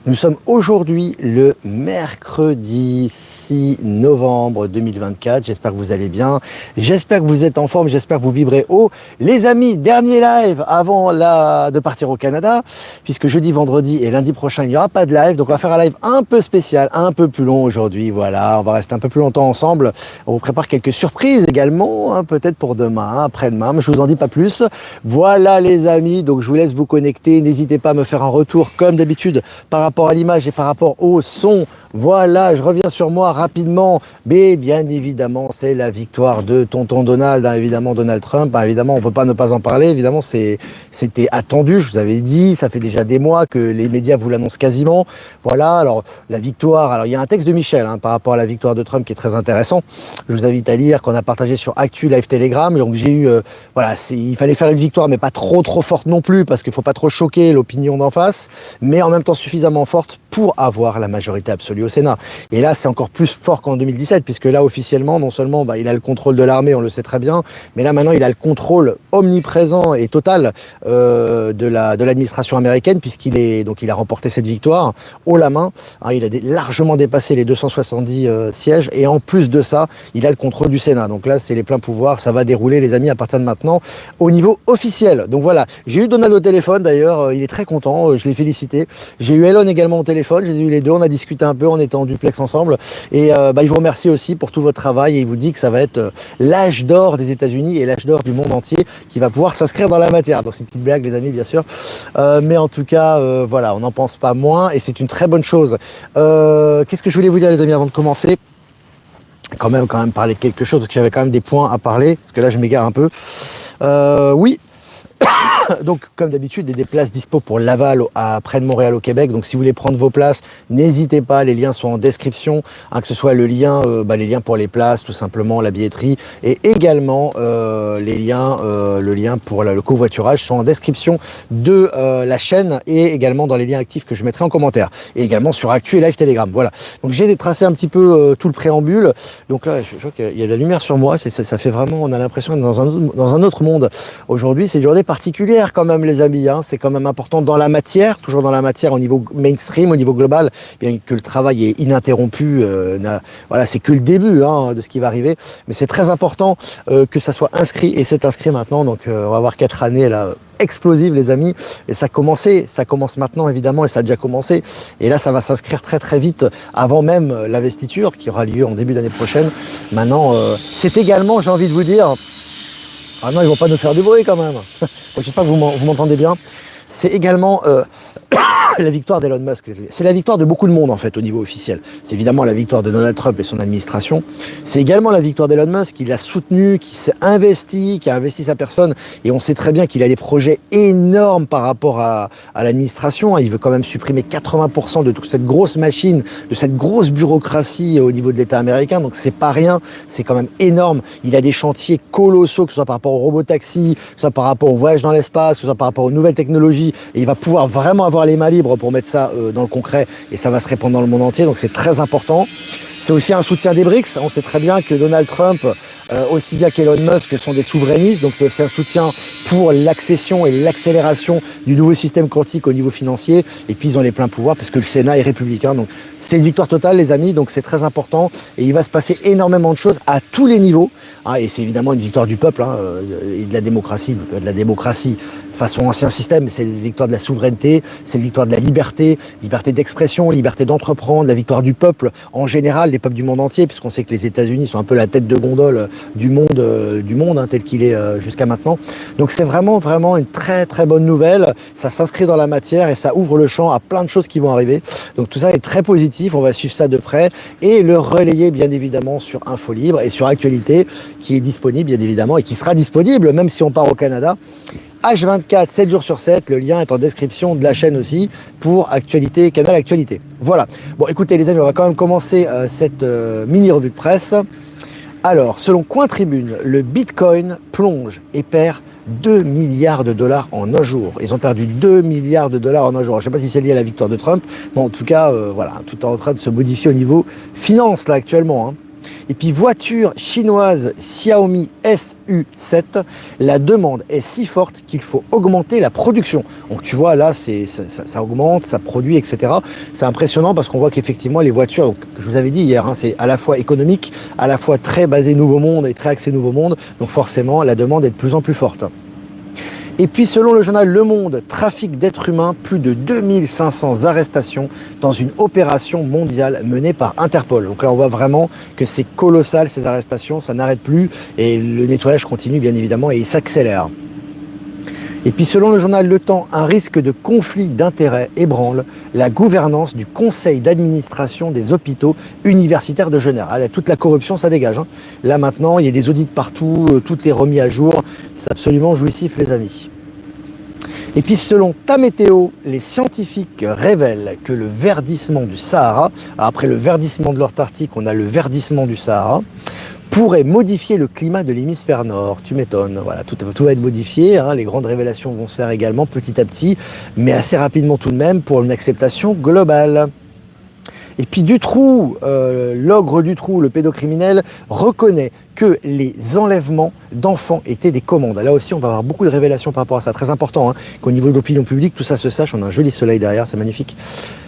Nous sommes aujourd'hui le mercredi 6 novembre 2024. J'espère que vous allez bien. J'espère que vous êtes en forme. J'espère que vous vibrez haut. Les amis, dernier live avant de partir au Canada, puisque jeudi, vendredi et lundi prochain, il n'y aura pas de live. Donc, on va faire un live un peu spécial, un peu plus long aujourd'hui. Voilà, on va rester un peu plus longtemps ensemble. On vous prépare quelques surprises également, hein, peut-être pour demain, après-demain, mais je vous en dis pas plus. Voilà les amis, donc je vous laisse vous connecter. N'hésitez pas à me faire un retour comme d'habitude par rapport à l'image et par rapport au son. Voilà, je reviens sur moi rapidement. Mais bien évidemment, c'est la victoire de tonton Donald, hein, évidemment Donald Trump. Hein, évidemment, on ne peut pas ne pas en parler. Évidemment, c'était attendu, je vous avais dit. Ça fait déjà des mois que les médias vous l'annoncent quasiment. Voilà, alors la victoire. Alors il y a un texte de Michel par rapport à la victoire de Trump qui est très intéressant. Je vous invite à lire, qu'on a partagé sur Actu Live Telegram. Donc j'ai eu, voilà, il fallait faire une victoire, mais pas trop forte non plus, parce qu'il ne faut pas trop choquer l'opinion d'en face, mais en même temps suffisamment forte pour avoir la majorité absolue au Sénat. Et là, c'est encore plus fort qu'en 2017, puisque là, officiellement, non seulement il a le contrôle de l'armée, on le sait très bien, mais là, maintenant, il a le contrôle omniprésent et total de l'administration américaine, il a remporté cette victoire haut la main. Hein, il a largement dépassé les 270 sièges, et en plus de ça, il a le contrôle du Sénat. Donc là, c'est les pleins pouvoirs. Ça va dérouler, les amis, à partir de maintenant, au niveau officiel. Donc voilà, j'ai eu Donald au téléphone, d'ailleurs, il est très content, je l'ai félicité. J'ai eu Elon également au téléphone, j'ai eu les deux, on a discuté un peu, on était en duplex ensemble, et il vous remercie aussi pour tout votre travail, et il vous dit que ça va être l'âge d'or des États-Unis et l'âge d'or du monde entier qui va pouvoir s'inscrire dans la matière. Donc c'est une petite blague, les amis, bien sûr, mais en tout cas, voilà, on n'en pense pas moins, et c'est une très bonne chose. Qu'est-ce que je voulais vous dire, les amis, avant de commencer? Quand même parler de quelque chose, parce que j'avais quand même des points à parler, parce que là je m'égare un peu. Oui. Donc, comme d'habitude, des places dispo pour Laval, près de Montréal, au Québec. Donc, si vous voulez prendre vos places, n'hésitez pas. Les liens sont en description. Que ce soit les liens pour les places, tout simplement, la billetterie, et également le lien pour le covoiturage sont en description de la chaîne, et également dans les liens actifs que je mettrai en commentaire. Et également sur Actu et Live Telegram. Voilà. Donc, j'ai tracé un petit peu tout le préambule. Donc là, je vois qu'il y a de la lumière sur moi. Ça fait vraiment, on a l'impression d'être dans un autre monde. Aujourd'hui, c'est une journée particulière quand même, les amis, hein. C'est quand même important dans la matière, toujours dans la matière au niveau mainstream, au niveau global, bien que le travail est ininterrompu, voilà, c'est que le début de ce qui va arriver, mais c'est très important que ça soit inscrit, et c'est inscrit maintenant. Donc on va avoir 4 années là explosives, les amis, et ça commence maintenant évidemment, et ça a déjà commencé, et là ça va s'inscrire très vite avant même l'investiture qui aura lieu en début d'année prochaine. Maintenant, c'est également, j'ai envie de vous dire, ah non, ils vont pas nous faire du bruit quand même. J'espère que vous m'entendez bien. C'est également la victoire d'Elon Musk. C'est la victoire de beaucoup de monde, en fait, au niveau officiel. C'est évidemment la victoire de Donald Trump et son administration. C'est également la victoire d'Elon Musk, qui l'a soutenu, qui s'est investi, qui a investi sa personne. Et on sait très bien qu'il a des projets énormes par rapport à l'administration. Il veut quand même supprimer 80% de toute cette grosse machine, de cette grosse bureaucratie au niveau de l'État américain. Donc c'est pas rien, c'est quand même énorme. Il a des chantiers colossaux, que ce soit par rapport au robotaxi, que ce soit par rapport au voyage dans l'espace, que ce soit par rapport aux nouvelles technologies. Et il va pouvoir vraiment avoir les mains libres pour mettre ça dans le concret, et ça va se répandre dans le monde entier. Donc c'est très important. C'est aussi un soutien des BRICS. On sait très bien que Donald Trump, aussi bien qu'Elon Musk, sont des souverainistes. Donc c'est aussi un soutien pour l'accession et l'accélération du nouveau système quantique au niveau financier. Et puis ils ont les pleins pouvoirs parce que le Sénat est républicain. Donc c'est une victoire totale, les amis. Donc c'est très important. Et il va se passer énormément de choses à tous les niveaux. Et c'est évidemment une victoire du peuple et de la démocratie. Façon ancien système, c'est une victoire de la souveraineté, c'est une victoire de la liberté d'expression, liberté d'entreprendre, la victoire du peuple en général, des peuples du monde entier, puisqu'on sait que les États-Unis sont un peu la tête de gondole du monde tel qu'il est jusqu'à maintenant. Donc c'est vraiment une très bonne nouvelle. Ça s'inscrit dans la matière et ça ouvre le champ à plein de choses qui vont arriver. Donc tout ça est très positif, on va suivre ça de près et le relayer bien évidemment sur Info Libre et sur Actualité, qui est disponible bien évidemment et qui sera disponible même si on part au Canada. H24, 7 jours sur 7, le lien est en description de la chaîne aussi pour Actualité, Canal Actualité. Voilà. Bon, écoutez les amis, on va quand même commencer cette mini-revue de presse. Alors, selon Coin Tribune, le Bitcoin plonge et perd 2 milliards de dollars en un jour. Ils ont perdu 2 milliards de dollars en un jour. Je ne sais pas si c'est lié à la victoire de Trump, mais en tout cas, voilà, tout est en train de se modifier au niveau finance là actuellement. Et puis voiture chinoise Xiaomi SU7, la demande est si forte qu'il faut augmenter la production. Donc tu vois là, ça augmente, ça produit, etc. C'est impressionnant parce qu'on voit qu'effectivement les voitures, donc, je vous avais dit hier, hein, c'est à la fois économique, à la fois très basé nouveau monde et très axé nouveau monde. Donc forcément la demande est de plus en plus forte. Et puis selon le journal Le Monde, trafic d'êtres humains, plus de 2500 arrestations dans une opération mondiale menée par Interpol. Donc là on voit vraiment que c'est colossal ces arrestations, ça n'arrête plus et le nettoyage continue bien évidemment et il s'accélère. Et puis selon le journal Le Temps, un risque de conflit d'intérêts ébranle la gouvernance du conseil d'administration des hôpitaux universitaires de Genève. Allez, toute la corruption, ça dégage. Hein. Là maintenant, il y a des audits partout, tout est remis à jour. C'est absolument jouissif les amis. Et puis selon Ta Météo, les scientifiques révèlent que le verdissement du Sahara, après le verdissement de l'Antarctique, on a le verdissement du Sahara, pourrait modifier le climat de l'hémisphère nord. Tu m'étonnes, voilà, tout va être modifié, hein, les grandes révélations vont se faire également petit à petit, mais assez rapidement tout de même pour une acceptation globale. Et puis Dutroux, l'ogre Dutroux, le pédocriminel, reconnaît que les enlèvements d'enfants étaient des commandes. Là aussi, on va avoir beaucoup de révélations par rapport à ça. Très important, hein, qu'au niveau de l'opinion publique, tout ça se sache. On a un joli soleil derrière, c'est magnifique.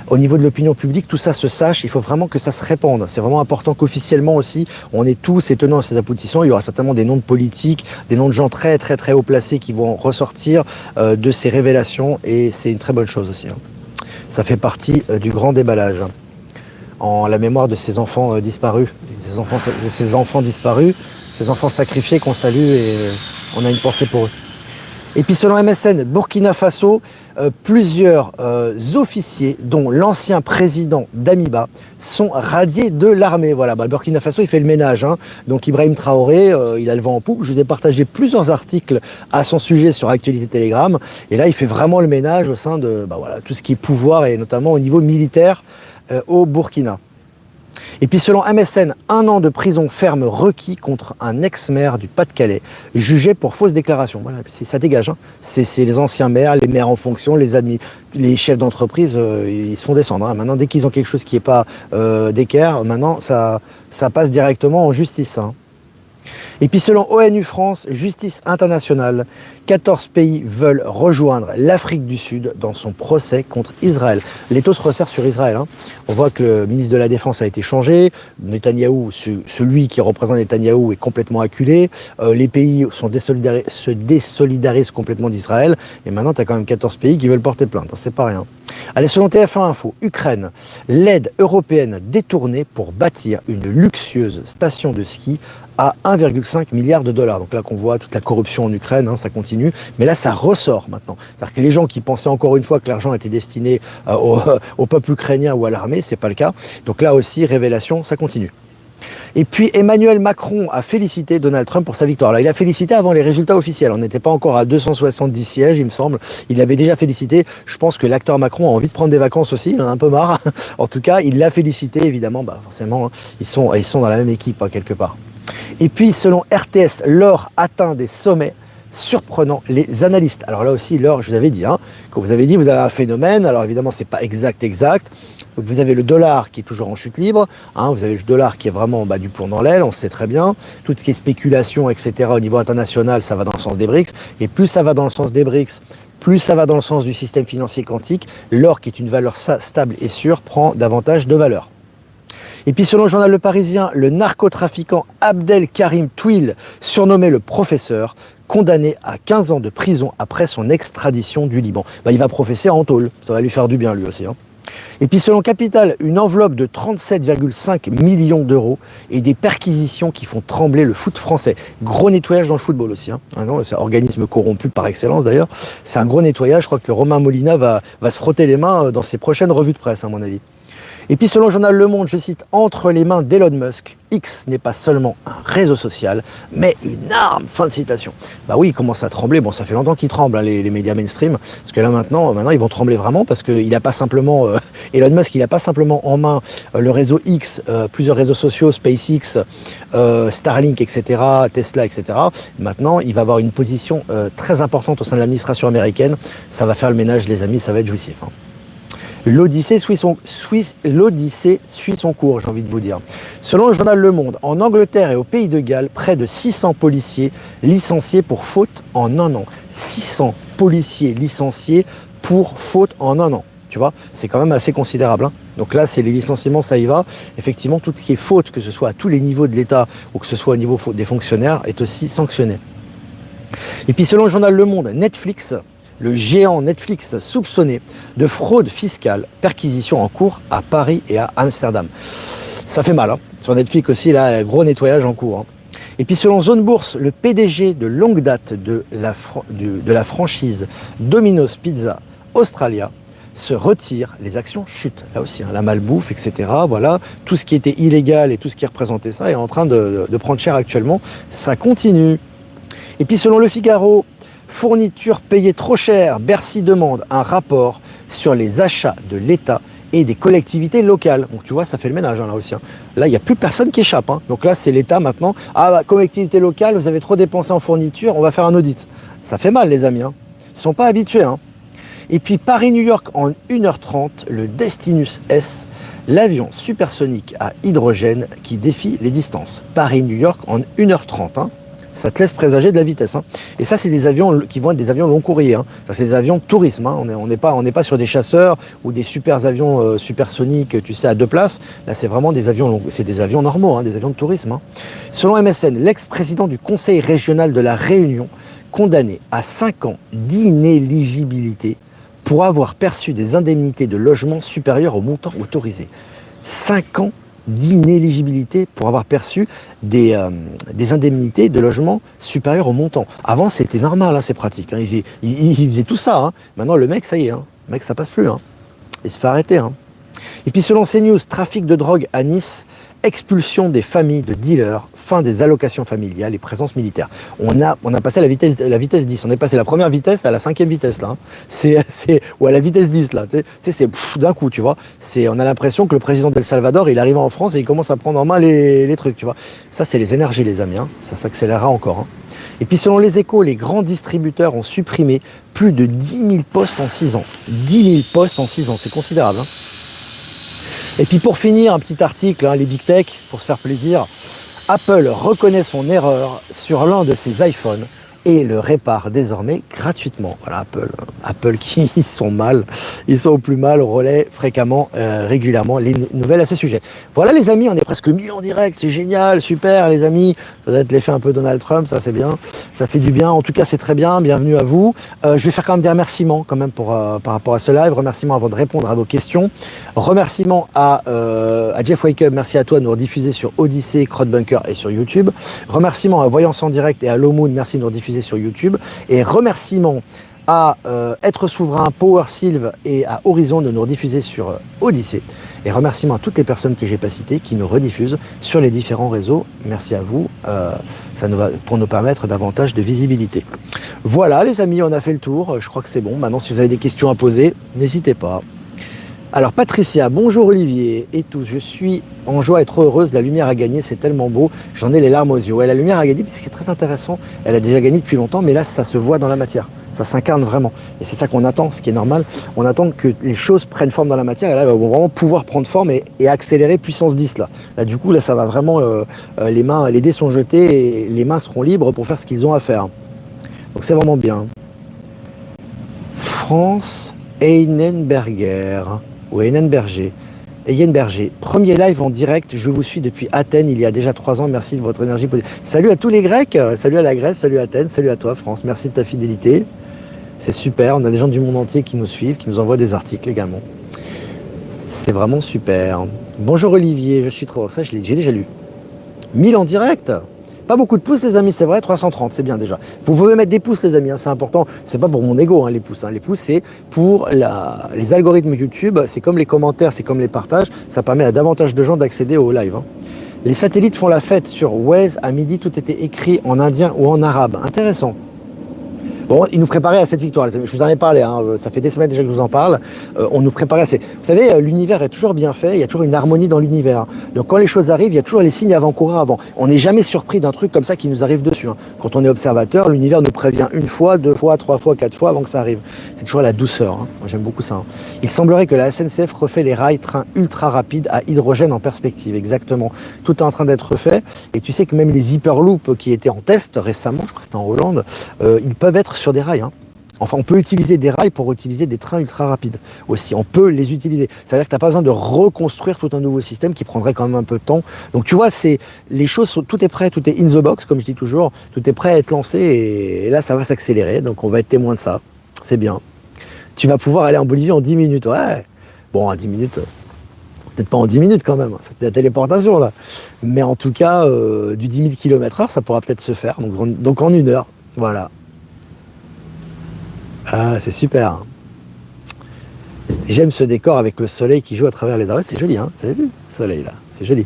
Au niveau de l'opinion publique, tout ça se sache. Il faut vraiment que ça se répande. C'est vraiment important qu'officiellement aussi, on est tous étonnants à ces aboutissants. Il y aura certainement des noms de politiques, des noms de gens très très très haut placés qui vont ressortir de ces révélations. Et c'est une très bonne chose aussi. Hein. Ça fait partie du grand déballage. En la mémoire de ces enfants disparus, ces enfants disparus, ces enfants sacrifiés qu'on salue et on a une pensée pour eux. Et puis selon MSN, Burkina Faso, plusieurs officiers, dont l'ancien président d'Amiba, sont radiés de l'armée. Voilà, le Burkina Faso, il fait le ménage. Hein. Donc Ibrahim Traoré, il a le vent en poupe. Je vous ai partagé plusieurs articles à son sujet sur Actualité Telegram. Et là, il fait vraiment le ménage au sein de tout ce qui est pouvoir et notamment au niveau militaire au Burkina. Et puis selon MSN, 1 an de prison ferme requis contre un ex-maire du Pas-de-Calais, jugé pour fausse déclaration. Voilà, ça dégage. Hein. C'est les anciens maires, les maires en fonction, les chefs d'entreprise, ils se font descendre. Hein. Maintenant, dès qu'ils ont quelque chose qui n'est pas d'équerre, maintenant, ça passe directement en justice. Hein. Et puis selon ONU France, Justice internationale, 14 pays veulent rejoindre l'Afrique du Sud dans son procès contre Israël. L'étau se resserre sur Israël. Hein. On voit que le ministre de la Défense a été changé, Netanyahou, celui qui représente Netanyahou est complètement acculé, les pays se désolidarisent complètement d'Israël, et maintenant tu as quand même 14 pays qui veulent porter plainte, hein, c'est pas rien. Allez, selon TF1 Info, Ukraine, l'aide européenne détournée pour bâtir une luxueuse station de ski à 1,5 milliard de dollars. Donc là qu'on voit toute la corruption en Ukraine, hein, ça continue. Mais là, ça ressort maintenant. C'est-à-dire que les gens qui pensaient encore une fois que l'argent était destiné au peuple ukrainien ou à l'armée, c'est pas le cas. Donc là aussi, révélation, ça continue. Et puis Emmanuel Macron a félicité Donald Trump pour sa victoire. Alors, il a félicité avant les résultats officiels. On n'était pas encore à 270 sièges, il me semble. Il avait déjà félicité. Je pense que l'acteur Macron a envie de prendre des vacances aussi. Il en a un peu marre. En tout cas, il l'a félicité, évidemment. Forcément, hein, ils sont dans la même équipe, hein, quelque part. Et puis, selon RTS, l'or atteint des sommets surprenant les analystes. Alors là aussi, l'or, je vous avais dit, hein, quand vous avez dit, vous avez un phénomène. Alors évidemment, c'est pas exact. Donc vous avez le dollar qui est toujours en chute libre, hein, vous avez le dollar qui est vraiment du plomb dans l'aile, on sait très bien. Tout ce qui est spéculation, etc. au niveau international, ça va dans le sens des BRICS. Et plus ça va dans le sens des BRICS, plus ça va dans le sens du système financier quantique, l'or qui est une valeur stable et sûre prend davantage de valeur. Et puis selon le journal Le Parisien, le narcotrafiquant Abdelkarim Touil, surnommé le professeur, condamné à 15 ans de prison après son extradition du Liban. Il va professer en tôle, ça va lui faire du bien lui aussi. Hein. Et puis selon Capital, une enveloppe de 37,5 millions d'euros et des perquisitions qui font trembler le foot français. Gros nettoyage dans le football aussi. Hein. Ah non, c'est un organisme corrompu par excellence d'ailleurs. C'est un gros nettoyage, je crois que Romain Molina va se frotter les mains dans ses prochaines revues de presse à mon avis. Et puis selon le journal Le Monde, je cite, entre les mains d'Elon Musk, X n'est pas seulement un réseau social, mais une arme. Fin de citation. Oui, il commence à trembler. Bon, ça fait longtemps qu'il tremble, hein, les médias mainstream, parce que là maintenant ils vont trembler vraiment, parce qu'il n'a pas simplement, Elon Musk, il n'a pas simplement en main le réseau X, plusieurs réseaux sociaux, SpaceX, Starlink, etc., Tesla, etc. Maintenant, il va avoir une position très importante au sein de l'administration américaine. Ça va faire le ménage, les amis, ça va être jouissif. Hein. L'Odyssée suit son cours, j'ai envie de vous dire. Selon le journal Le Monde, en Angleterre et au Pays de Galles, près de 600 policiers licenciés pour faute en un an. 600 policiers licenciés pour faute en un an. Tu vois, c'est quand même assez considérable. Hein. Donc là, c'est les licenciements, ça y va. Effectivement, tout ce qui est faute, que ce soit à tous les niveaux de l'État ou que ce soit au niveau des fonctionnaires, est aussi sanctionné. Et puis selon le journal Le Monde, Netflix, le géant Netflix soupçonné de fraude fiscale, perquisition en cours à Paris et à Amsterdam. Ça fait mal, hein. Sur Netflix aussi, là, gros nettoyage en cours. Hein. Et puis selon Zone Bourse, le PDG de longue date de la franchise Domino's Pizza Australia se retire, les actions chutent, là aussi, hein, la malbouffe, etc. Voilà, tout ce qui était illégal et tout ce qui représentait ça est en train de prendre cher actuellement, ça continue. Et puis selon Le Figaro, fourniture payée trop cher, Bercy demande un rapport sur les achats de l'État et des collectivités locales. Donc tu vois, ça fait le ménage hein, là aussi. Hein. Là, il n'y a plus personne qui échappe. Hein. Donc là, c'est l'État maintenant. Ah, bah, collectivité locale, vous avez trop dépensé en fourniture, on va faire un audit. Ça fait mal les amis. Hein. Ils ne sont pas habitués. Hein. Et puis Paris-New York en 1h30, le Destinus S, l'avion supersonique à hydrogène qui défie les distances. Paris-New York en 1h30. Hein. Ça te laisse présager de la vitesse. Hein. Et ça, c'est des avions qui vont être des avions long courrier. Hein. Ça, c'est des avions de tourisme. Hein. On n'est pas sur des chasseurs ou des super avions supersoniques, tu sais, à 2 places. Là, c'est vraiment des avions, c'est des avions normaux, hein, des avions de tourisme. Hein. Selon MSN, l'ex-président du Conseil régional de la Réunion, condamné à 5 ans d'inéligibilité pour avoir perçu des indemnités de logement supérieures au montant autorisé. 5 ans d'inéligibilité pour avoir perçu des indemnités de logement supérieures au montant. Avant, c'était normal, hein, ces pratiques. Hein. Il faisait tout ça. Hein. Maintenant, le mec, ça y est. Hein. Le mec, ça passe plus. Hein. Il se fait arrêter. Hein. Et puis, selon CNews, trafic de drogue à Nice, expulsion des familles de dealers, fin des allocations familiales et présence militaire. On a passé la vitesse 10. On est passé la première vitesse à la 5e vitesse là. Hein. Ou à la vitesse 10 là. Tu sais, c'est d'un coup, tu vois. On a l'impression que le président d'El Salvador, il arrive en France et il commence à prendre en main les trucs, tu vois. Ça, c'est les énergies, les amis. Hein. Ça s'accélérera encore. Hein. Et puis, selon les Échos, les grands distributeurs ont supprimé plus de 10 000 postes en 6 ans. 10 000 postes en 6 ans, c'est considérable. Hein. Et puis pour finir, un petit article, hein, les Big Tech, pour se faire plaisir. Apple reconnaît son erreur sur l'un de ses iPhones et le répare désormais gratuitement. Voilà, Apple qui ils sont au plus mal, au relais fréquemment, régulièrement les nouvelles à ce sujet. Voilà les amis, on est presque 1000 en direct, c'est génial, super les amis. Ça doit être l'effet un peu Donald Trump, ça c'est bien, ça fait du bien. En tout cas c'est très bien, bienvenue à vous. Je vais faire quand même des remerciements quand même par rapport à ce live. Remerciements avant de répondre à vos questions. Remerciements à Jeff Wake Up, merci à toi de nous rediffuser sur Odyssée, Crowdbunker et sur YouTube. Remerciements à Voyance en direct et à Low Moon, merci de nous rediffuser sur YouTube. Et remerciements à Être Souverain, Power Sylve et à Horizon de nous rediffuser sur Odyssée. Et remerciements à toutes les personnes que j'ai pas citées qui nous rediffusent sur les différents réseaux. Merci à vous, ça nous va pour nous permettre davantage de visibilité. Voilà les amis, on a fait le tour, je crois que c'est bon. Maintenant si vous avez des questions à poser, n'hésitez pas. Alors Patricia, bonjour Olivier et tous, je suis en joie à être heureuse, la lumière a gagné, c'est tellement beau, j'en ai les larmes aux yeux. Ouais, la lumière a gagné, ce qui est très intéressant, elle a déjà gagné depuis longtemps, mais là ça se voit dans la matière, ça s'incarne vraiment. Et c'est ça qu'on attend, ce qui est normal, on attend que les choses prennent forme dans la matière, et là elles vont vraiment pouvoir prendre forme et accélérer puissance 10 là. Là du coup, là ça va vraiment, les dés sont jetés et les mains seront libres pour faire ce qu'ils ont à faire. Donc c'est vraiment bien. France Einenberger. Ou Einenberger. Premier live en direct, je vous suis depuis Athènes il y a déjà 3 ans, merci de votre énergie positive. Salut à tous les Grecs, salut à la Grèce, salut à Athènes, salut à toi France, merci de ta fidélité. C'est super, on a des gens du monde entier qui nous suivent, qui nous envoient des articles également. C'est vraiment super. Bonjour Olivier, je suis trop... Ça, j'ai déjà lu. 1000 en direct. Pas beaucoup de pouces les amis, c'est vrai, 330, c'est bien déjà. Vous pouvez mettre des pouces les amis, hein, c'est important. C'est pas pour mon ego hein, les pouces. Hein. Les pouces c'est pour les algorithmes YouTube, c'est comme les commentaires, c'est comme les partages. Ça permet à davantage de gens d'accéder au live. Hein. Les satellites font la fête sur Waze à midi, tout était écrit en indien ou en arabe. Intéressant. Bon, ils nous préparaient à cette victoire, les amis. Je vous en ai parlé, hein, ça fait des semaines déjà que je vous en parle. On nous préparait à ces... Vous savez, l'univers est toujours bien fait, il y a toujours une harmonie dans l'univers. Donc quand les choses arrivent, il y a toujours les signes avant-coureurs avant. On n'est jamais surpris d'un truc comme ça qui nous arrive dessus, hein. Quand on est observateur, l'univers nous prévient une fois, deux fois, trois fois, quatre fois avant que ça arrive. C'est toujours la douceur, hein. Moi, j'aime beaucoup ça, hein. Il semblerait que la SNCF refait les rails trains ultra rapides à hydrogène en perspective, exactement. Tout est en train d'être fait. Et tu sais que même les Hyperloop qui étaient en test récemment, je crois que c'était en Hollande, ils peuvent être sur des rails, hein. Enfin, on peut utiliser des rails pour utiliser des trains ultra rapides aussi. On peut les utiliser. Ça veut dire que tu n'as pas besoin de reconstruire tout un nouveau système qui prendrait quand même un peu de temps. Donc tu vois, les choses tout est prêt, tout est in the box, comme je dis toujours. Tout est prêt à être lancé et là, ça va s'accélérer. Donc on va être témoin de ça. C'est bien. Tu vas pouvoir aller en Bolivie en 10 minutes. Ouais. Bon, en 10 minutes, peut-être pas en 10 minutes quand même. C'est la téléportation là. Mais en tout cas, du 10 000 km/h, ça pourra peut-être se faire. Donc en 1 heure. Voilà. Ah, c'est super. J'aime ce décor avec le soleil qui joue à travers les arbres. C'est joli, hein. Vous avez vu le soleil là? C'est joli.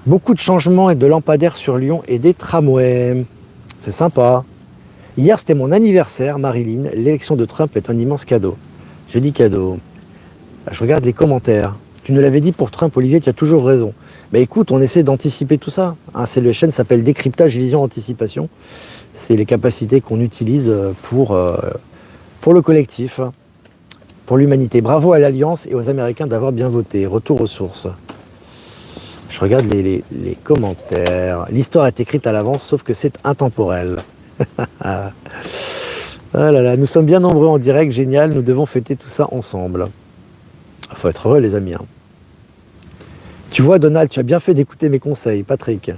Beaucoup de changements et de lampadaires sur Lyon et des tramways. C'est sympa. Hier, c'était mon anniversaire, Marilyn. L'élection de Trump est un immense cadeau. Joli cadeau. Je regarde les commentaires. Tu nous l'avais dit pour Trump, Olivier, tu as toujours raison. Mais écoute, on essaie d'anticiper tout ça, hein. La chaîne s'appelle Décryptage, Vision, Anticipation. C'est les capacités qu'on utilise pour le collectif, pour l'humanité. Bravo à l'Alliance et aux Américains d'avoir bien voté. Retour aux sources. Je regarde les commentaires. L'histoire est écrite à l'avance, sauf que c'est intemporel. Ah là là, nous sommes bien nombreux en direct, génial. Nous devons fêter tout ça ensemble. Il faut être heureux, les amis, hein. Tu vois, Donald, tu as bien fait d'écouter mes conseils, Patrick.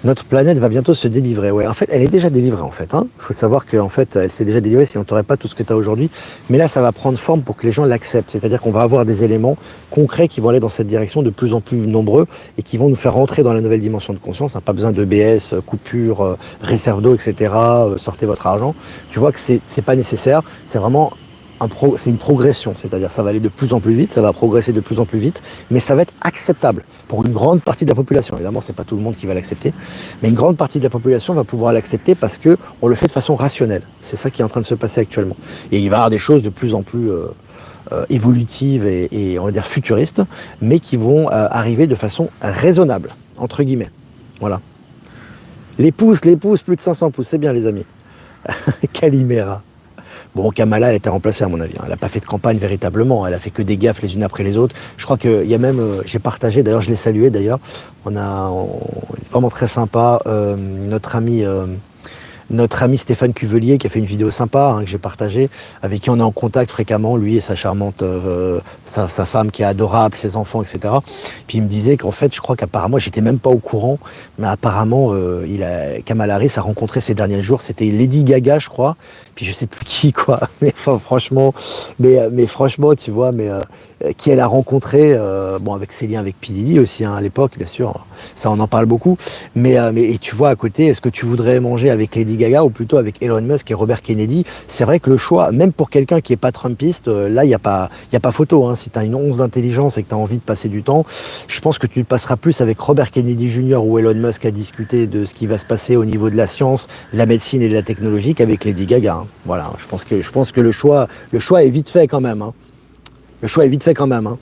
Notre planète va bientôt se délivrer. Ouais, en fait, elle est déjà délivrée, en fait, hein. Il faut savoir qu'en fait, elle s'est déjà délivrée, sinon tu n'aurais pas tout ce que tu as aujourd'hui. Mais là, ça va prendre forme pour que les gens l'acceptent. C'est-à-dire qu'on va avoir des éléments concrets qui vont aller dans cette direction de plus en plus nombreux et qui vont nous faire rentrer dans la nouvelle dimension de conscience, hein. Pas besoin de BS, coupure, réserve d'eau, etc. Sortez votre argent. Tu vois que c'est pas nécessaire. C'est vraiment c'est une progression, c'est-à-dire ça va aller de plus en plus vite, ça va progresser de plus en plus vite, mais ça va être acceptable pour une grande partie de la population. Évidemment, c'est pas tout le monde qui va l'accepter, mais une grande partie de la population va pouvoir l'accepter parce que on le fait de façon rationnelle. C'est ça qui est en train de se passer actuellement. Et il va y avoir des choses de plus en plus évolutives et on va dire futuristes, mais qui vont arriver de façon raisonnable, entre guillemets. Voilà. Les pouces, plus de 500 pouces, c'est bien les amis. Calimera. Bon, Kamala, elle a été remplacée à mon avis, hein. Elle n'a pas fait de campagne véritablement. Elle a fait que des gaffes les unes après les autres. Je crois qu'il y a même, j'ai partagé, d'ailleurs je l'ai salué d'ailleurs, vraiment très sympa, notre ami Stéphane Cuvelier qui a fait une vidéo sympa, hein, que j'ai partagée, avec qui on est en contact fréquemment, lui et sa charmante, sa femme qui est adorable, ses enfants, etc. Puis il me disait qu'en fait, je crois qu'apparemment, j'étais même pas au courant, mais apparemment, Kamala Harris a rencontré ces derniers jours, c'était Lady Gaga, je crois, puis je sais plus qui, quoi, mais enfin, franchement, tu vois, qui elle a rencontré, bon, avec ses liens avec P. Diddy aussi, hein, à l'époque, bien sûr, ça on en parle beaucoup, et tu vois à côté, est-ce que tu voudrais manger avec Lady Gaga ou plutôt avec Elon Musk et Robert Kennedy? C'est vrai que le choix, même pour quelqu'un qui est pas trumpiste, là, il y a pas photo, hein. Si tu as une once d'intelligence et que tu as envie de passer du temps, je pense que tu passeras plus avec Robert Kennedy Jr. ou Elon Musk à discuter de ce qui va se passer au niveau de la science, de la médecine et de la technologie qu'avec Lady Gaga, hein. Voilà, je pense que le choix est vite fait quand même, hein. Le choix est vite fait quand même, hein.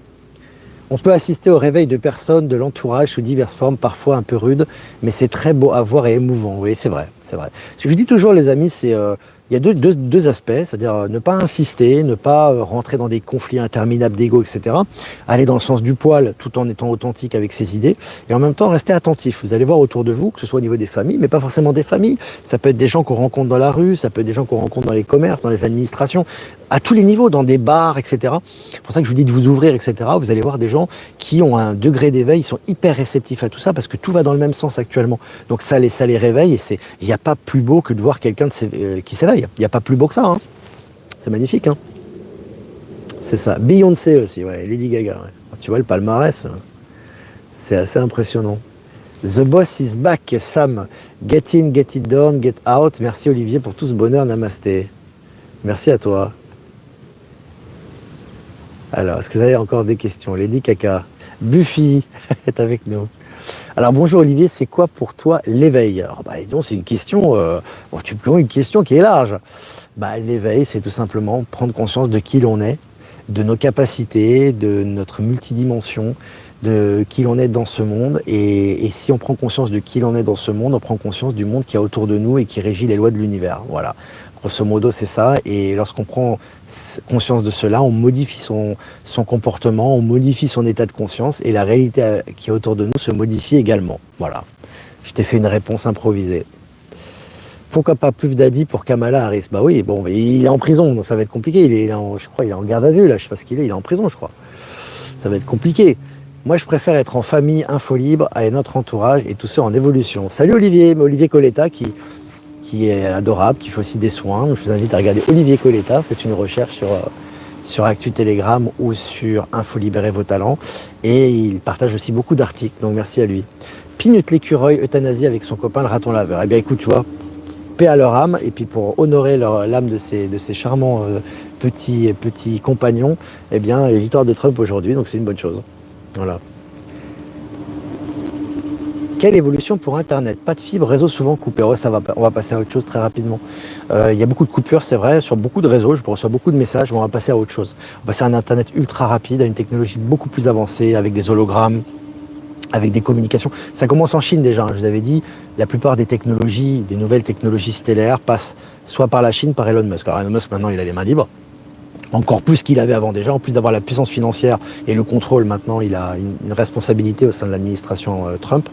On peut assister au réveil de personnes de l'entourage sous diverses formes, parfois un peu rudes, mais c'est très beau à voir et émouvant. Oui, c'est vrai, c'est vrai. Ce que je dis toujours, les amis, c'est il y a deux aspects, c'est-à-dire ne pas insister, ne pas rentrer dans des conflits interminables d'ego, etc. Aller dans le sens du poil tout en étant authentique avec ses idées et en même temps rester attentif. Vous allez voir autour de vous, que ce soit au niveau des familles, mais pas forcément des familles. Ça peut être des gens qu'on rencontre dans la rue, ça peut être des gens qu'on rencontre dans les commerces, dans les administrations, à tous les niveaux, dans des bars, etc. C'est pour ça que je vous dis de vous ouvrir, etc. Vous allez voir des gens qui ont un degré d'éveil, ils sont hyper réceptifs à tout ça parce que tout va dans le même sens actuellement. Donc ça les réveille et il n'y a pas plus beau que de voir quelqu'un qui s'éveille. Il n'y a pas plus beau que ça, hein. C'est magnifique, hein. C'est ça. Beyoncé aussi, ouais. Lady Gaga, ouais. Tu vois le palmarès, c'est assez impressionnant. The boss is back, Sam. Get in, get it done, get out. Merci Olivier pour tout ce bonheur, namasté. Merci à toi. Alors, est-ce que vous avez encore des questions? Lady Caca. Buffy est avec nous. Alors bonjour Olivier, c'est quoi pour toi l'éveil? Disons, c'est une question, tu me poses une question qui est large. L'éveil, c'est tout simplement prendre conscience de qui l'on est, de nos capacités, de notre multidimension, de qui l'on est dans ce monde. Et si on prend conscience de qui l'on est dans ce monde, on prend conscience du monde qui est autour de nous et qui régit les lois de l'univers. Voilà. Grosso modo, c'est ça. Et lorsqu'on prend conscience de cela, on modifie son comportement, on modifie son état de conscience et la réalité qui est autour de nous se modifie également. Voilà. Je t'ai fait une réponse improvisée. Pourquoi pas Puff Daddy pour Kamala Harris? Bah oui, bon, il est en prison, donc ça va être compliqué. Je crois qu'il est en garde à vue, là. Je sais pas ce qu'il est, il est en prison, je crois. Ça va être compliqué. Moi, je préfère être en famille, info libre, avec notre entourage et tout ça en évolution. Salut Olivier, Olivier Coletta qui est adorable, qui fait aussi des soins. Je vous invite à regarder Olivier Coletta, faites une recherche sur Actu Telegram ou sur Info Libérer vos talents. Et il partage aussi beaucoup d'articles, donc merci à lui. Pinute l'écureuil, euthanasie avec son copain le raton laveur. Eh bien écoute, tu vois, paix à leur âme, et puis pour honorer l'âme de ces charmants petits compagnons, eh bien, les victoires de Trump aujourd'hui, donc c'est une bonne chose. Voilà. Quelle évolution pour Internet? Pas de fibre, réseau souvent coupé. Ouais, ça va, on va passer à autre chose très rapidement. Il y a beaucoup de coupures, c'est vrai, sur beaucoup de réseaux. Je reçois beaucoup de messages, mais on va passer à autre chose. On va passer à un Internet ultra rapide, à une technologie beaucoup plus avancée, avec des hologrammes, avec des communications. Ça commence en Chine déjà, hein, je vous avais dit, la plupart des technologies, des nouvelles technologies stellaires passent soit par la Chine, par Elon Musk. Alors Elon Musk, maintenant, il a les mains libres. Encore plus qu'il avait avant déjà, en plus d'avoir la puissance financière et le contrôle, maintenant il a une responsabilité au sein de l'administration Trump.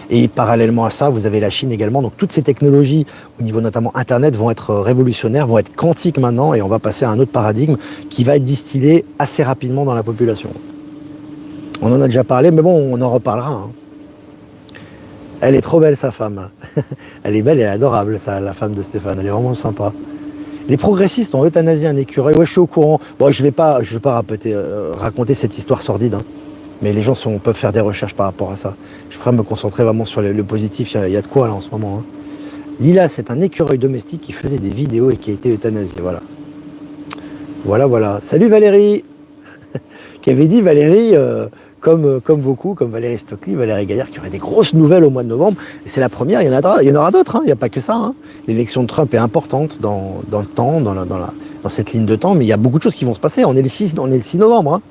Et parallèlement à ça, vous avez la Chine également. Donc toutes ces technologies, au niveau notamment Internet, vont être révolutionnaires, vont être quantiques maintenant, et on va passer à un autre paradigme qui va être distillé assez rapidement dans la population. On en a déjà parlé, mais bon, on en reparlera. Hein. Elle est trop belle, sa femme. Elle est belle et adorable, ça, la femme de Stéphane. Elle est vraiment sympa. Les progressistes ont euthanasié un écureuil. Ouais, je suis au courant. Bon, je vais pas raconter cette histoire sordide. Hein. Mais les gens peuvent faire des recherches par rapport à ça. Je préfère me concentrer vraiment sur le positif. Il y a de quoi là en ce moment. Hein. Lila, c'est un écureuil domestique qui faisait des vidéos et qui a été euthanasié. Voilà. Voilà. Salut Valérie. Qui avait dit Valérie, comme beaucoup, comme Valérie Stockley, Valérie Gaillard, qui aurait des grosses nouvelles au mois de novembre. Et c'est la première, il y en aura d'autres, hein, il n'y a pas que ça. Hein. L'élection de Trump est importante dans le temps, dans cette ligne de temps, mais il y a beaucoup de choses qui vont se passer. On est le 6 novembre. Hein.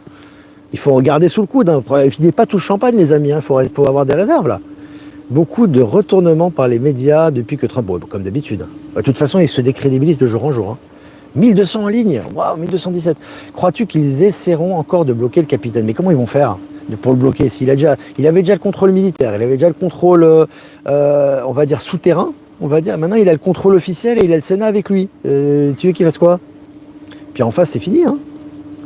Il faut regarder sous le coude. Hein. Filez pas tout le champagne, les amis. Il faut avoir des réserves, là. Beaucoup de retournements par les médias depuis que Trump, comme d'habitude. De toute façon, il se décrédibilise de jour en jour. Hein. 1200 en ligne, waouh, 1217. Crois-tu qu'ils essaieront encore de bloquer le capitaine? Mais comment ils vont faire pour le bloquer? Il avait déjà le contrôle militaire, il avait déjà le contrôle, on va dire, souterrain, on va dire. Maintenant, il a le contrôle officiel et il a le Sénat avec lui. Tu veux qu'il fasse quoi? Puis en face, c'est fini, hein.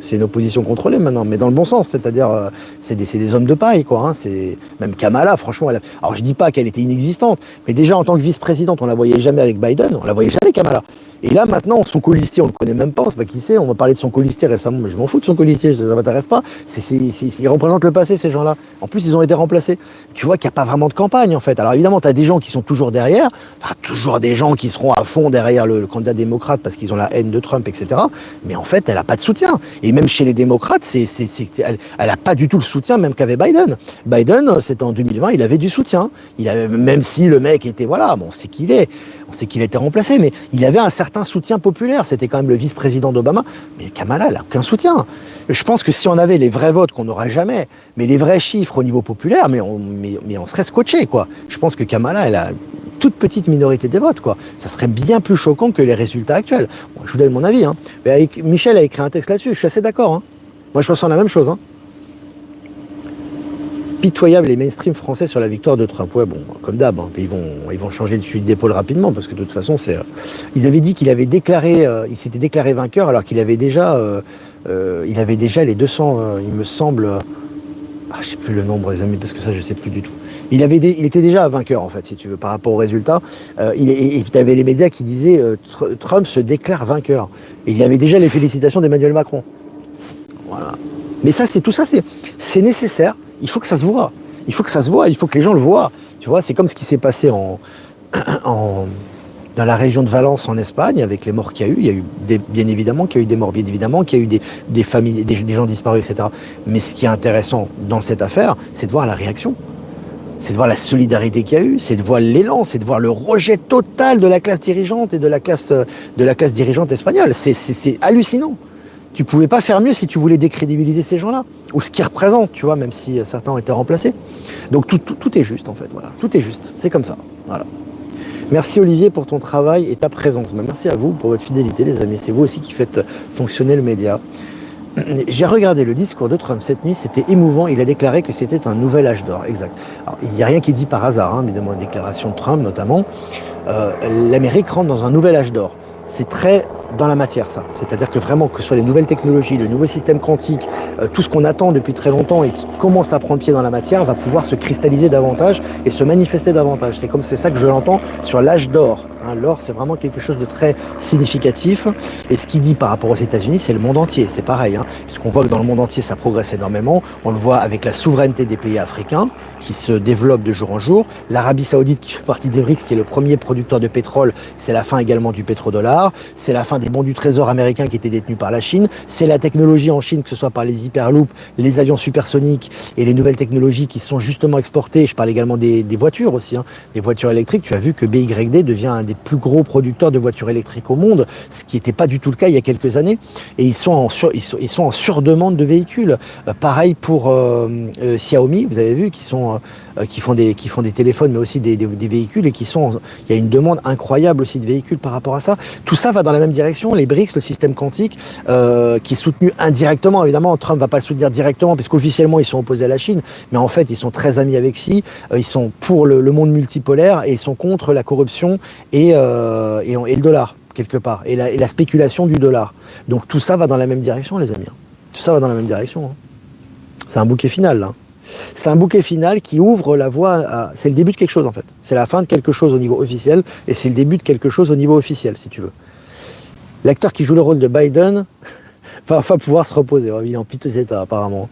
C'est une opposition contrôlée maintenant, mais dans le bon sens, c'est-à-dire c'est des hommes de paille, quoi. Hein. Même Kamala, franchement, alors je dis pas qu'elle était inexistante, mais déjà en tant que vice-présidente, on la voyait jamais avec Biden, on la voyait jamais Kamala. Et là maintenant, son colistier, on le connaît même pas, on sait pas qui c'est. On m'a parlé de son colistier récemment, mais je m'en fous de son colistier, ça m'intéresse pas. Ils représentent le passé, ces gens-là. En plus, ils ont été remplacés. Tu vois qu'il n'y a pas vraiment de campagne, en fait. Alors évidemment, tu as des gens qui sont toujours derrière, tu as toujours des gens qui seront à fond derrière le candidat démocrate parce qu'ils ont la haine de Trump, etc. Mais en fait, elle n'a pas de soutien. Et même chez les démocrates, elle n'a pas du tout le soutien même qu'avait Biden. Biden, c'était en 2020, il avait du soutien. Même si le mec était, voilà, bon, on sait qui il est. On sait qu'il a été remplacé, mais il avait un certain soutien populaire. C'était quand même le vice-président d'Obama. Mais Kamala, elle n'a aucun soutien. Je pense que si on avait les vrais votes, qu'on n'aura jamais, mais les vrais chiffres au niveau populaire, mais on serait scotché, quoi. Je pense que Kamala, elle a une toute petite minorité des votes, quoi. Ça serait bien plus choquant que les résultats actuels. Bon, je vous donne mon avis. Hein. Mais Michel a écrit un texte là-dessus. Je suis assez d'accord. Hein. Moi, je ressens la même chose. Hein. Pitoyable les mainstream français sur la victoire de Trump. Ouais, bon, comme d'hab, hein, ils vont changer de fusil d'épaule rapidement parce que de toute façon, ils avaient dit qu'il avait déclaré, il s'était déclaré vainqueur alors qu'il avait déjà, les 200, il me semble, je sais plus le nombre, les amis, parce que ça, je sais plus du tout. Il était déjà vainqueur en fait, si tu veux, par rapport aux résultats. Et tu avais les médias qui disaient Trump se déclare vainqueur. Et il avait déjà les félicitations d'Emmanuel Macron. Voilà. Mais ça, c'est nécessaire. Il faut que ça se voit. Il faut que les gens le voient. Tu vois, c'est comme ce qui s'est passé dans la région de Valence en Espagne avec les morts qu'il y a eu. Il y a eu bien évidemment qu'il y a eu des morts, bien évidemment qu'il y a eu des familles, des gens disparus, etc. Mais ce qui est intéressant dans cette affaire, c'est de voir la réaction. c'est de voir la solidarité qu'il y a eu, c'est de voir l'élan, c'est de voir le rejet total de la classe dirigeante et de la classe dirigeante espagnole. C'est hallucinant. Tu pouvais pas faire mieux si tu voulais décrédibiliser ces gens-là, ou ce qu'ils représentent, tu vois, même si certains ont été remplacés. Donc tout est juste en fait, voilà. Tout est juste, c'est comme ça, voilà. Merci Olivier pour ton travail et ta présence. Merci à vous pour votre fidélité les amis, c'est vous aussi qui faites fonctionner le média. J'ai regardé le discours de Trump cette nuit, c'était émouvant, il a déclaré que c'était un nouvel âge d'or, exact. Alors, il n'y a rien qui est dit par hasard, hein, mais dans la déclaration de Trump notamment, l'Amérique rentre dans un nouvel âge d'or. C'est très dans la matière ça, c'est-à-dire que vraiment que ce soit les nouvelles technologies, le nouveau système quantique, tout ce qu'on attend depuis très longtemps et qui commence à prendre pied dans la matière va pouvoir se cristalliser davantage et se manifester davantage. C'est ça que je l'entends sur l'âge d'or. Hein, l'or c'est vraiment quelque chose de très significatif et ce qu'il dit par rapport aux États-Unis c'est le monde entier, c'est pareil. Hein, parce qu'on voit que dans le monde entier ça progresse énormément, on le voit avec la souveraineté des pays africains qui se développe de jour en jour, l'Arabie Saoudite qui fait partie des BRICS qui est le premier producteur de pétrole, c'est la fin également du pétrodollar, c'est la fin des bons du trésor américains qui étaient détenus par la Chine, c'est la technologie en Chine, que ce soit par les hyperloops, les avions supersoniques et les nouvelles technologies qui sont justement exportées. Je parle également des voitures aussi, hein, des voitures électriques. Tu as vu que BYD devient un des plus gros producteurs de voitures électriques au monde, ce qui n'était pas du tout le cas il y a quelques années. Et ils sont en surdemande de véhicules. Pareil pour Xiaomi, vous avez vu, qui font des téléphones, mais aussi des véhicules et il y a une demande incroyable aussi de véhicules par rapport à ça. Tout ça va dans la même direction. Les BRICS, le système quantique, qui est soutenu indirectement, évidemment, Trump ne va pas le soutenir directement, parce qu'officiellement, ils sont opposés à la Chine, mais en fait, ils sont très amis avec Xi, ils sont pour le monde multipolaire, et ils sont contre la corruption et le dollar, quelque part, et la spéculation du dollar. Donc tout ça va dans la même direction, les amis. Tout ça va dans la même direction. Hein. C'est un bouquet final, là. C'est un bouquet final qui ouvre la voie à... C'est le début de quelque chose, en fait. C'est la fin de quelque chose au niveau officiel, et c'est le début de quelque chose au niveau officiel, si tu veux. L'acteur qui joue le rôle de Biden va pouvoir se reposer. Il est en piteux état, apparemment.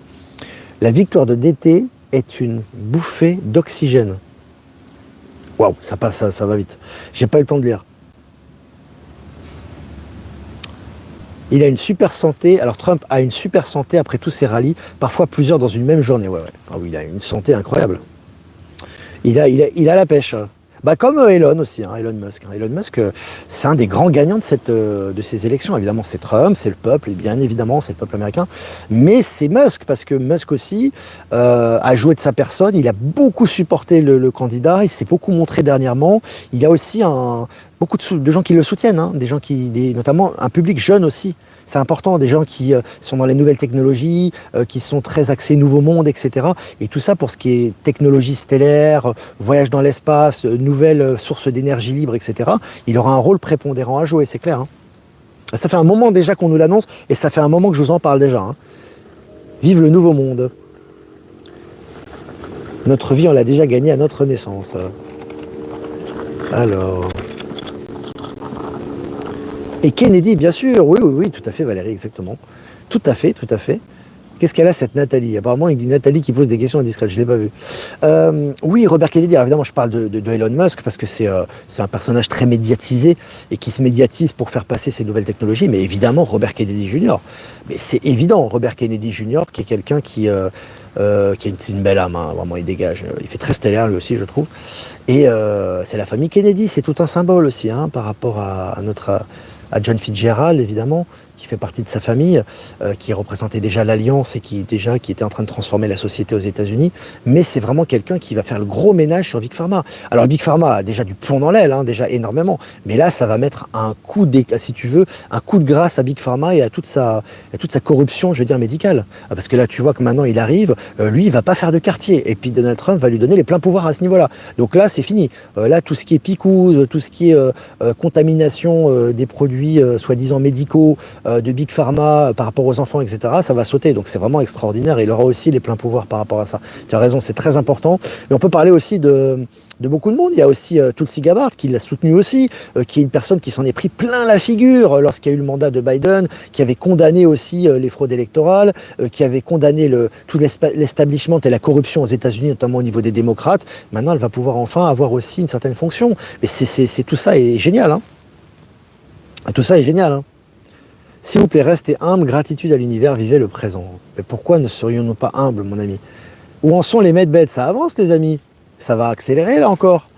La victoire de DT est une bouffée d'oxygène. Waouh, ça passe, ça va vite. J'ai pas eu le temps de lire. Il a une super santé. Alors Trump a une super santé après tous ses rallyes, parfois plusieurs dans une même journée. Ouais. Ah oui, il a une santé incroyable. Il a la pêche. Bah comme Elon aussi, hein, Elon Musk. Elon Musk, c'est un des grands gagnants de ces élections. Évidemment, c'est Trump, c'est le peuple, et bien évidemment, c'est le peuple américain. Mais c'est Musk, parce que Musk aussi a joué de sa personne. Il a beaucoup supporté le candidat. Il s'est beaucoup montré dernièrement. Il a aussi beaucoup de gens qui le soutiennent, hein, notamment un public jeune aussi. C'est important, des gens qui sont dans les nouvelles technologies, qui sont très axés nouveau monde, etc. Et tout ça pour ce qui est technologie stellaire, voyage dans l'espace, nouvelles sources d'énergie libre, etc. Il aura un rôle prépondérant à jouer, c'est clair. Hein. Ça fait un moment déjà qu'on nous l'annonce, et ça fait un moment que je vous en parle déjà. Hein. Vive le nouveau monde. Notre vie, on l'a déjà gagnée à notre naissance. Alors... Et Kennedy, bien sûr, oui, tout à fait Valérie, exactement. Tout à fait. Qu'est-ce qu'elle a cette Nathalie? Apparemment, il y a une Nathalie qui pose des questions indiscrètes, je ne l'ai pas vu. Oui, Robert Kennedy, alors évidemment je parle de Elon Musk parce que c'est un personnage très médiatisé et qui se médiatise pour faire passer ces nouvelles technologies, mais évidemment Robert Kennedy Jr. Mais c'est évident, Robert Kennedy Jr. qui est quelqu'un qui a une belle âme, hein, vraiment il dégage, il fait très stellaire lui aussi je trouve. Et c'est la famille Kennedy, c'est tout un symbole aussi hein, par rapport à à John Fitzgerald, évidemment, qui fait partie de sa famille, qui représentait déjà l'Alliance et qui était en train de transformer la société aux États-Unis. Mais c'est vraiment quelqu'un qui va faire le gros ménage sur Big Pharma. Alors Big Pharma a déjà du plomb dans l'aile, hein, déjà énormément. Mais là, ça va mettre un coup de grâce à Big Pharma et à toute sa corruption, je veux dire, médicale. Parce que là, tu vois que maintenant, il arrive, lui, il va pas faire de quartier. Et puis Donald Trump va lui donner les pleins pouvoirs à ce niveau-là. Donc là, c'est fini. Là, tout ce qui est picouse, tout ce qui est contamination des produits soi-disant médicaux, de Big Pharma par rapport aux enfants, etc., ça va sauter. Donc c'est vraiment extraordinaire. Et il aura aussi les pleins pouvoirs par rapport à ça. Tu as raison, c'est très important. Mais on peut parler aussi de beaucoup de monde. Il y a aussi Tulsi Gabbard qui l'a soutenu aussi, qui est une personne qui s'en est pris plein la figure lorsqu'il y a eu le mandat de Biden, qui avait condamné aussi les fraudes électorales, qui avait condamné tout l'establishment et la corruption aux États-Unis, notamment au niveau des démocrates. Maintenant, elle va pouvoir enfin avoir aussi une certaine fonction. Mais tout ça est génial. Hein. Tout ça est génial. Hein. S'il vous plaît, restez humble, gratitude à l'univers, vivez le présent. Mais pourquoi ne serions-nous pas humbles, mon ami? Où en sont les medbeds? Ça avance, les amis. Ça va accélérer là encore.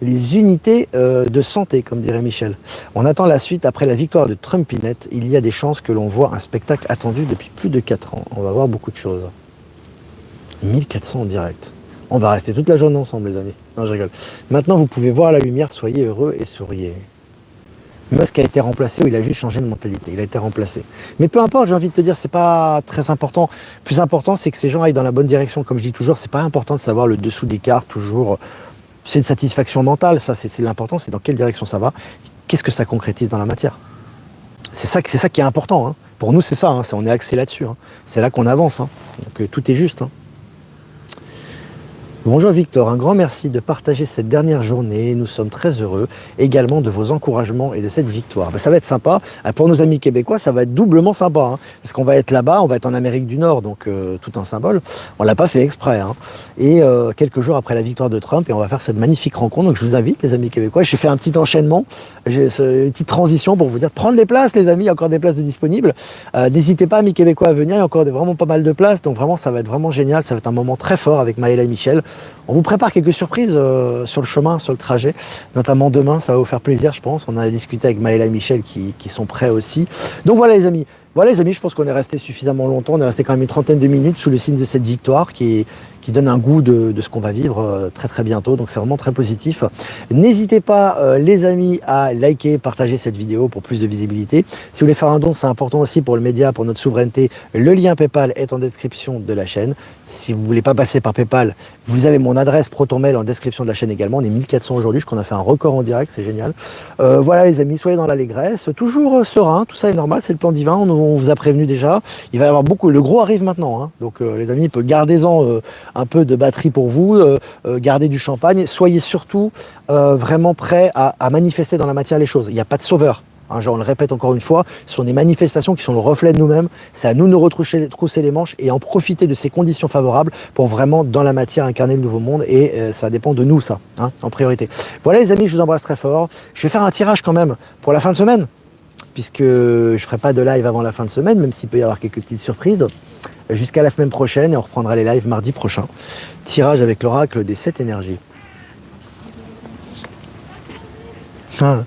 Les unités de santé, comme dirait Michel. On attend la suite après la victoire de Trumpinette. Il y a des chances que l'on voit un spectacle attendu depuis plus de 4 ans. On va voir beaucoup de choses. 1400 en direct. On va rester toute la journée ensemble, les amis. Non, je rigole. Maintenant, vous pouvez voir la lumière, soyez heureux et souriez. Musk a été remplacé ou il a juste changé de mentalité. Il a été remplacé. Mais peu importe, j'ai envie de te dire, c'est pas très important. Plus important, c'est que ces gens aillent dans la bonne direction. Comme je dis toujours, c'est pas important de savoir le dessous des cartes, toujours. C'est une satisfaction mentale, ça, c'est l'important, c'est dans quelle direction ça va. Qu'est-ce que ça concrétise dans la matière? C'est ça qui est important. Hein. Pour nous, c'est ça, hein. On est axé là-dessus. Hein. C'est là qu'on avance. Hein. Donc tout est juste. Hein. Bonjour Victor, un grand merci de partager cette dernière journée. Nous sommes très heureux également de vos encouragements et de cette victoire. Ben, ça va être sympa. Pour nos amis québécois, ça va être doublement sympa. Hein, parce qu'on va être là-bas, on va être en Amérique du Nord, donc tout un symbole. On ne l'a pas fait exprès. Hein. Et quelques jours après la victoire de Trump, et on va faire cette magnifique rencontre. Donc je vous invite, les amis québécois. J'ai fait un petit enchaînement, une petite transition pour vous dire de prendre les places, les amis. Il y a encore des places de disponibles. N'hésitez pas, amis québécois, à venir. Il y a encore vraiment pas mal de places. Donc vraiment, ça va être vraiment génial. Ça va être un moment très fort avec Maëla et Michel. On vous prépare quelques surprises sur le chemin, sur le trajet, notamment demain, ça va vous faire plaisir, je pense. On a discuté avec Maëla et Michel qui sont prêts aussi. Donc voilà les amis, je pense qu'on est resté suffisamment longtemps. On est resté quand même une trentaine de minutes sous le signe de cette victoire qui donne un goût de ce qu'on va vivre très très bientôt. Donc c'est vraiment très positif. N'hésitez pas les amis à liker, partager cette vidéo pour plus de visibilité. Si vous voulez faire un don, c'est important aussi pour le média, pour notre souveraineté. Le lien PayPal est en description de la chaîne. Si vous ne voulez pas passer par PayPal, vous avez mon adresse ProtonMail en description de la chaîne également. On est 1400 aujourd'hui, je crois qu'on a fait un record en direct, c'est génial. Voilà les amis, soyez dans l'allégresse, toujours serein, tout ça est normal, c'est le plan divin, on vous a prévenu déjà. Il va y avoir beaucoup, le gros arrive maintenant, hein. Donc les amis, gardez-en un peu de batterie pour vous, gardez du champagne, soyez surtout vraiment prêts à manifester dans la matière les choses. Il n'y a pas de sauveur. Hein, genre on le répète encore une fois, ce sont des manifestations qui sont le reflet de nous-mêmes. C'est à nous de nous retrousser les manches et en profiter de ces conditions favorables pour vraiment, dans la matière, incarner le nouveau monde. Et ça dépend de nous, ça, hein, en priorité. Voilà les amis, je vous embrasse très fort. Je vais faire un tirage quand même pour la fin de semaine, puisque je ne ferai pas de live avant la fin de semaine, même s'il peut y avoir quelques petites surprises. Jusqu'à la semaine prochaine, et on reprendra les lives mardi prochain. Tirage avec l'oracle des 7 énergies. Ah.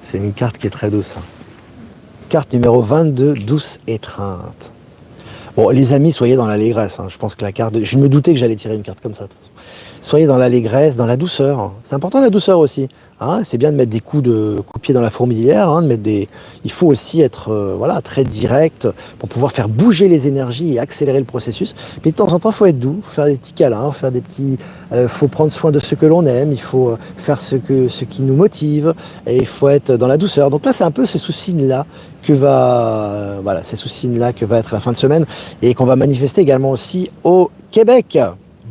C'est une carte qui est très douce. Hein. Carte numéro 22, douce étreinte. Bon, les amis, soyez dans l'allégresse. Hein. Je pense que la carte... Je me doutais que j'allais tirer une carte comme ça. De toute façon. Soyez dans l'allégresse, dans la douceur. C'est important la douceur aussi. Hein. C'est bien de mettre des coups de pied dans la fourmilière. Hein, de mettre des... Il faut aussi être voilà, très direct pour pouvoir faire bouger les énergies et accélérer le processus. Mais de temps en temps, il faut être doux, faire des petits câlins, faire des petits... faut prendre soin de ce que l'on aime, il faut faire ce qui nous motive, et il faut être dans la douceur. Donc là, c'est un peu ces soucis-là que va être la fin de semaine et qu'on va manifester également aussi au Québec.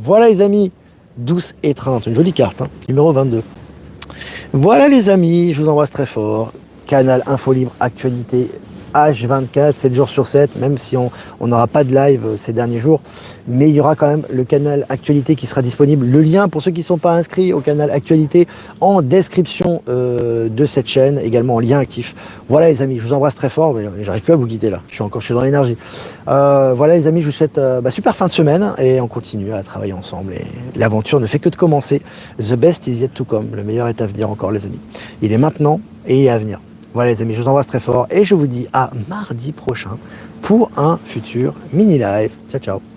Voilà les amis, douce étreinte, une jolie carte, hein, numéro 22. Voilà les amis, je vous embrasse très fort. Canal Info Libre Actualité H24, 7 jours sur 7, même si on n'aura pas de live ces derniers jours, mais il y aura quand même le canal Actualité qui sera disponible. Le lien pour ceux qui ne sont pas inscrits au canal Actualité en description de cette chaîne, également en lien actif. Voilà les amis, je vous embrasse très fort, mais j'arrive plus à vous quitter là, je suis dans l'énergie. Voilà les amis, je vous souhaite super fin de semaine et on continue à travailler ensemble et l'aventure ne fait que de commencer. The best is yet to come, le meilleur est à venir encore les amis. Il est maintenant et il est à venir. Voilà les amis, je vous embrasse très fort et je vous dis à mardi prochain pour un futur mini live. Ciao ciao.